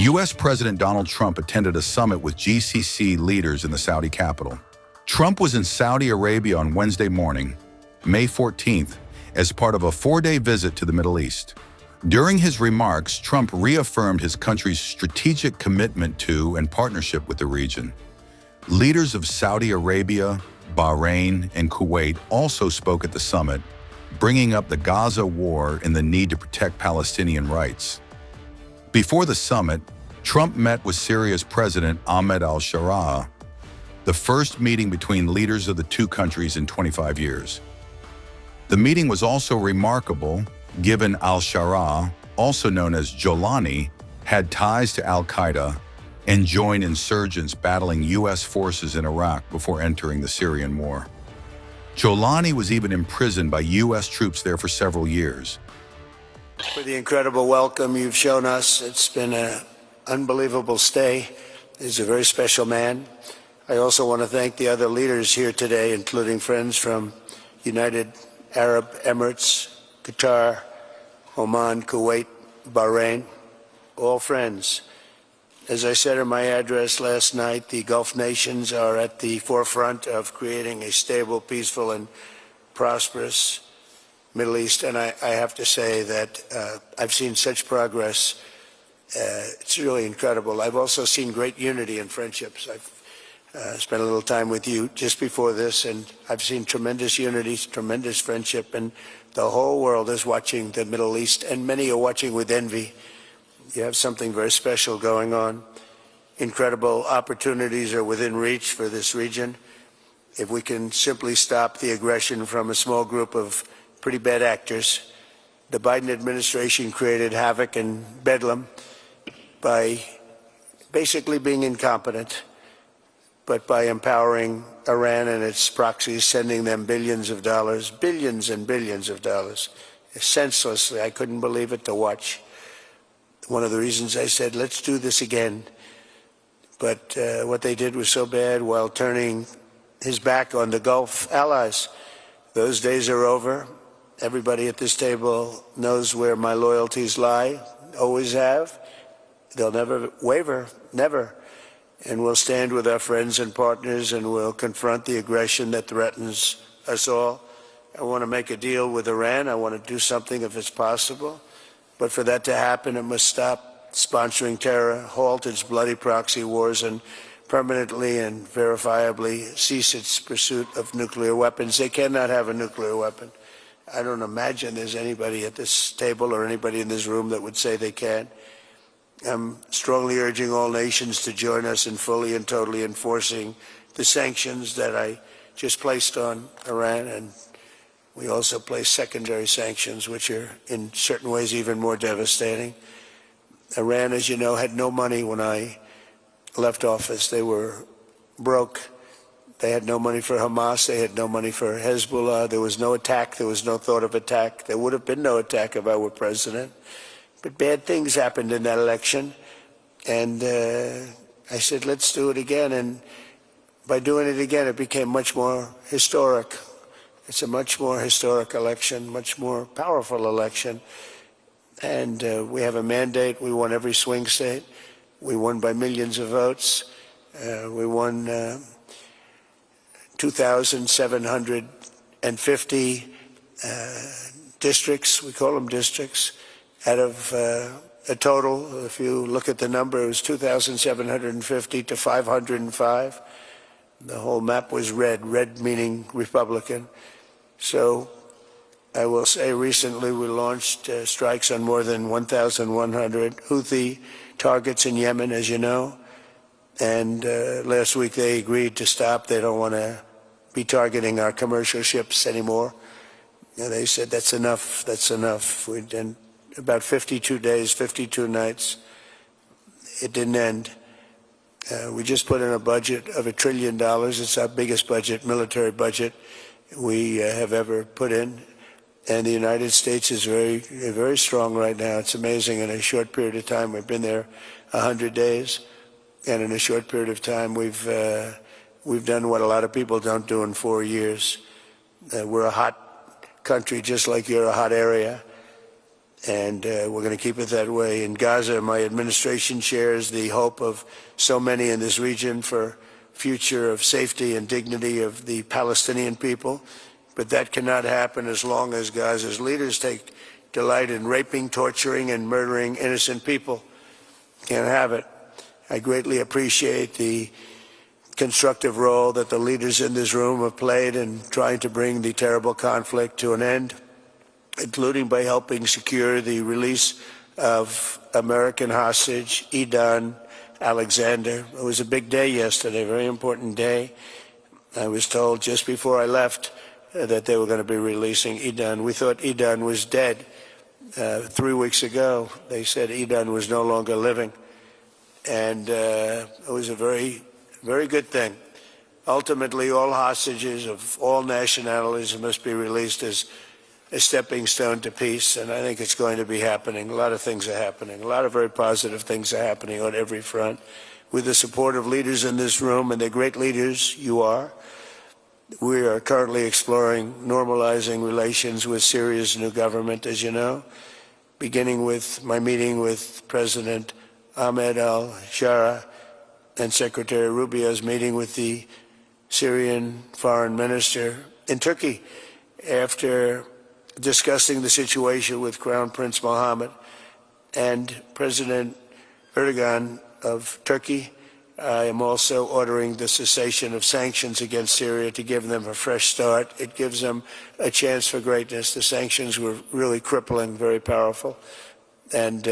US President Donald Trump attended a summit with GCC leaders in the Saudi capital. Trump was in Saudi Arabia on Wednesday morning, May 14th, as part of a 4-day visit to the Middle East. During his remarks, Trump reaffirmed his country's strategic commitment to and partnership with the region. Leaders of Saudi Arabia, Bahrain, and Kuwait also spoke at the summit, bringing up the Gaza war and the need to protect Palestinian rights. Before the summit, Trump met with Syria's President Ahmed al-Sharaa, the first meeting between leaders of the two countries in 25 years. The meeting was also remarkable, given al-Sharaa, also known as Jolani, had ties to al-Qaeda and joined insurgents battling U.S. forces in Iraq before entering the Syrian war. Jolani was even imprisoned by U.S. troops there for several years. For the incredible welcome you've shown us. It's been an unbelievable stay. He's a very special man. I also want to thank the other leaders here today, including friends from United Arab Emirates, Qatar, Oman, Kuwait, Bahrain, all friends. As I said in my address last night, the Gulf nations are at the forefront of creating a stable, peaceful, and prosperous Middle East, and I have to say that I've seen such progress. It's really incredible. I've also seen great unity and friendships. I've spent a little time with you just before this, and I've seen tremendous unity, tremendous friendship, and the whole world is watching the Middle East, and many are watching with envy. You have something very special going on. Incredible opportunities are within reach for this region. If we can simply stop the aggression from a small group of pretty bad actors. The Biden administration created havoc and bedlam by basically being incompetent, but by empowering Iran and its proxies, sending them billions of dollars, billions and billions of dollars, senselessly. I couldn't believe it to watch. One of the reasons I said, let's do this again. But what they did was so bad while turning his back on the Gulf allies. Those days are over. Everybody at this table knows where my loyalties lie, always have. They'll never waver, never. And we'll stand with our friends and partners, and we'll confront the aggression that threatens us all. I want to make a deal with Iran. I want to do something if it's possible. But for that to happen, it must stop sponsoring terror, halt its bloody proxy wars, and permanently and verifiably cease its pursuit of nuclear weapons. They cannot have a nuclear weapon. I don't imagine there's anybody at this table or anybody in this room that would say they can. I'm strongly urging all nations to join us in fully and totally enforcing the sanctions that I just placed on Iran, and we also place secondary sanctions, which are in certain ways even more devastating. Iran, as you know, had no money when I left office. They were broke. They had no money for Hamas. They had no money for Hezbollah. There was no attack. There was no thought of attack. There would have been no attack if I were president. But bad things happened in that election. And I said, let's do it again. And by doing it again, it became much more historic. It's a much more historic election, much more powerful election. And we have a mandate. We won every swing state. We won by millions of votes. We won 2,750 districts, we call them districts, out of a total, if you look at the number, it was 2,750 to 505. The whole map was red, red meaning Republican. So I will say recently we launched strikes on more than 1,100 Houthi targets in Yemen, as you know. And last week they agreed to stop. They don't want to be targeting our commercial ships anymore. And they said, that's enough, that's enough. We did about 52 days, 52 nights. It didn't end. We just put in a budget of $1 trillion. It's our biggest budget, military budget, we have ever put in. And the United States is very, very strong right now. It's amazing. In a short period of time, we've been there 100 days. And in a short period of time, we've done what a lot of people don't do in 4 years. We're a hot country, just like you're a hot area. and we're going to keep it that way. In Gaza, my administration shares the hope of so many in this region for future of safety and dignity of the Palestinian people, but that cannot happen as long as Gaza's leaders take delight in raping, torturing, and murdering innocent people. Can't have it. I greatly appreciate the constructive role that the leaders in this room have played in trying to bring the terrible conflict to an end, including by helping secure the release of American hostage Idan Alexander. It was a big day yesterday, a very important day. I was told just before I left that they were going to be releasing Idan. We thought Idan was dead 3 weeks ago. They said Idan was no longer living. And it was a very, very good thing. Ultimately, all hostages of all nationalities must be released as a stepping stone to peace, and I think it's going to be happening. A lot of things are happening. A lot of very positive things are happening on every front. With the support of leaders in this room, and they're great leaders, you are, we are currently exploring normalizing relations with Syria's new government, as you know, beginning with my meeting with President Ahmed al-Shara and Secretary Rubio's meeting with the Syrian foreign minister in Turkey after discussing the situation with Crown Prince Mohammed and President Erdogan of Turkey. I am also ordering the cessation of sanctions against Syria to give them a fresh start. It gives them a chance for greatness. The sanctions were really crippling, very powerful. And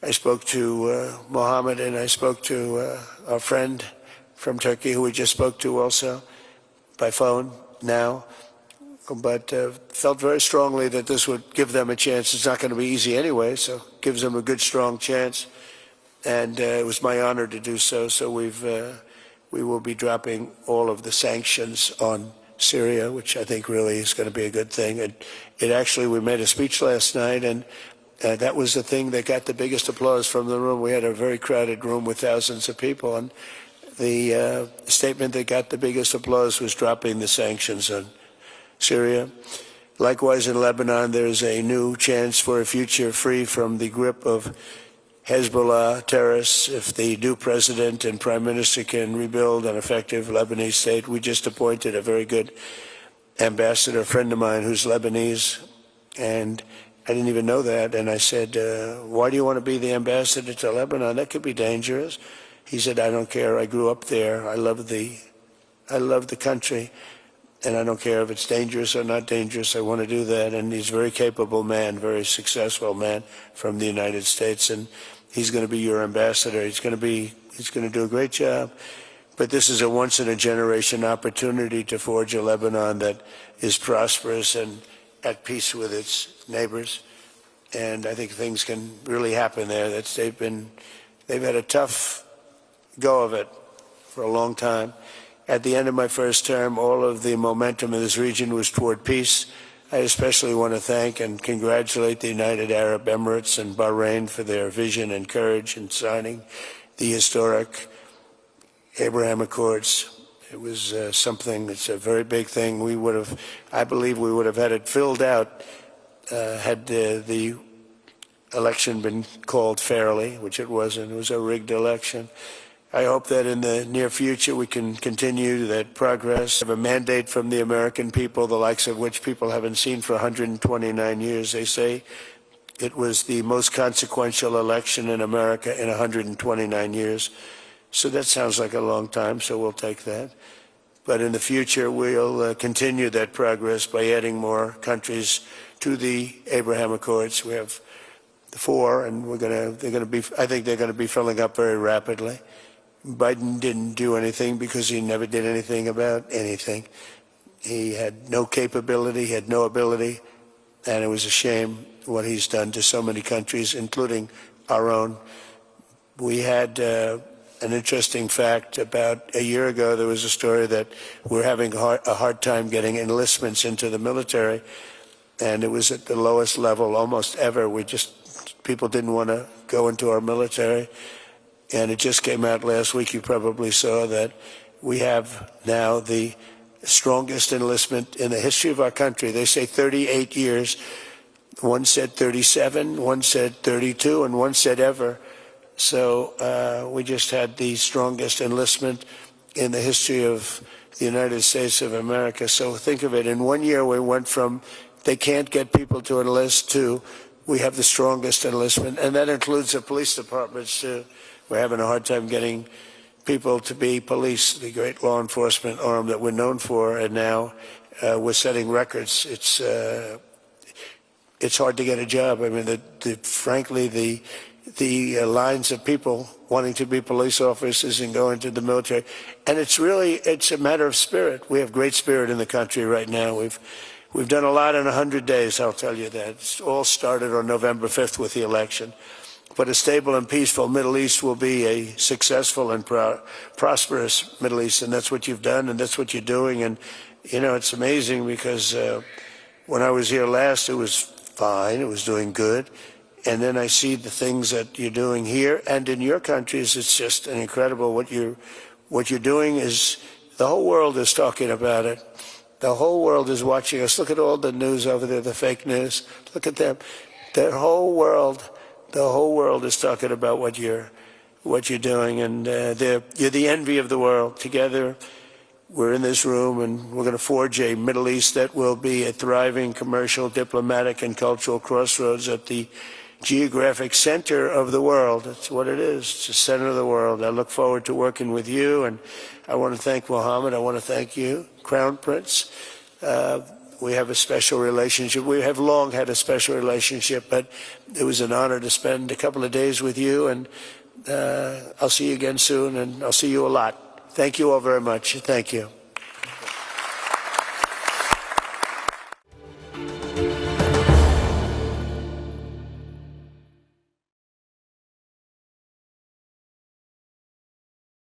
I spoke to Mohammed, and I spoke to our friend from Turkey, who we just spoke to also by phone now, but felt very strongly that this would give them a chance. It's not going to be easy anyway, so it gives them a good, strong chance. And it was my honor to do so. So we will be dropping all of the sanctions on Syria, which I think really is going to be a good thing. It actually, we made a speech last night, and that was the thing that got the biggest applause from the room. We had a very crowded room with thousands of people, and the statement that got the biggest applause was dropping the sanctions on Syria. Likewise, in Lebanon, there is a new chance for a future free from the grip of Hezbollah terrorists if the new president and prime minister can rebuild an effective Lebanese state. We just appointed a very good ambassador, a friend of mine who's Lebanese, and I didn't even know that. And I said, why do you want to be the ambassador to Lebanon? That could be dangerous. He said, I don't care. I grew up there. I love the country. And I don't care if it's dangerous or not dangerous. I want to do that. And he's a very capable man, very successful man from the United States. And he's going to be your ambassador. He's going to do a great job. But this is a once-in-a-generation opportunity to forge a Lebanon that is prosperous and at peace with its neighbors. And I think things can really happen there. They've had a tough go of it for a long time. At the end of my first term, all of the momentum in this region was toward peace. I especially want to thank and congratulate the United Arab Emirates and Bahrain for their vision and courage in signing the historic Abraham Accords. It was something that's a very big thing. I believe we would have had it filled out had the election been called fairly, which it wasn't. It was a rigged election. I hope that in the near future we can continue that progress. We have a mandate from the American people, the likes of which people haven't seen for 129 years. They say it was the most consequential election in America in 129 years. So that sounds like a long time, so we'll take that. But in the future, we'll continue that progress by adding more countries to the Abraham Accords. We have 4, and I think they're going to be filling up very rapidly. Biden didn't do anything because he never did anything about anything. He had no capability, he had no ability, and it was a shame what he's done to so many countries, including our own. We had an interesting fact. About a year ago, there was a story that we're having a hard time getting enlistments into the military, and it was at the lowest level almost ever. People didn't want to go into our military. And it just came out last week, you probably saw that we have now the strongest enlistment in the history of our country. They say 38 years One said 37, one said 32, and one said ever. So we just had the strongest enlistment in the history of the United States of America. So think of it. In 1 year, we went from they can't get people to enlist to we have the strongest enlistment. And that includes the police departments, too. We're having a hard time getting people to be police, the great law enforcement arm that we're known for. And now we're setting records. It's hard to get a job. I mean, frankly, the lines of people wanting to be police officers and go into the military. And it's a matter of spirit. We have great spirit in the country right now. We've done a lot in 100 days, I'll tell you that. It's all started on November 5th with the election. But a stable and peaceful Middle East will be a successful and prosperous Middle East. And that's what you've done, and that's what you're doing. And, you know, it's amazing because when I was here last, it was fine. It was doing good. And then I see the things that you're doing here and in your countries. It's just incredible what you're doing. Is the whole world is talking about it. The whole world is watching us. Look at all the news over there, the fake news. Look at them. The whole world is talking about what you're doing, and you're the envy of the world. Together, we're in this room, and we're going to forge a Middle East that will be a thriving commercial, diplomatic, and cultural crossroads at the geographic center of the world. That's what it is. It's the center of the world. I look forward to working with you, and I want to thank Mohammed. I want to thank you, Crown Prince. We have a special relationship. We have long had a special relationship, but it was an honor to spend a couple of days with you, and I'll see you again soon, and I'll see you a lot. Thank you all very much. Thank you.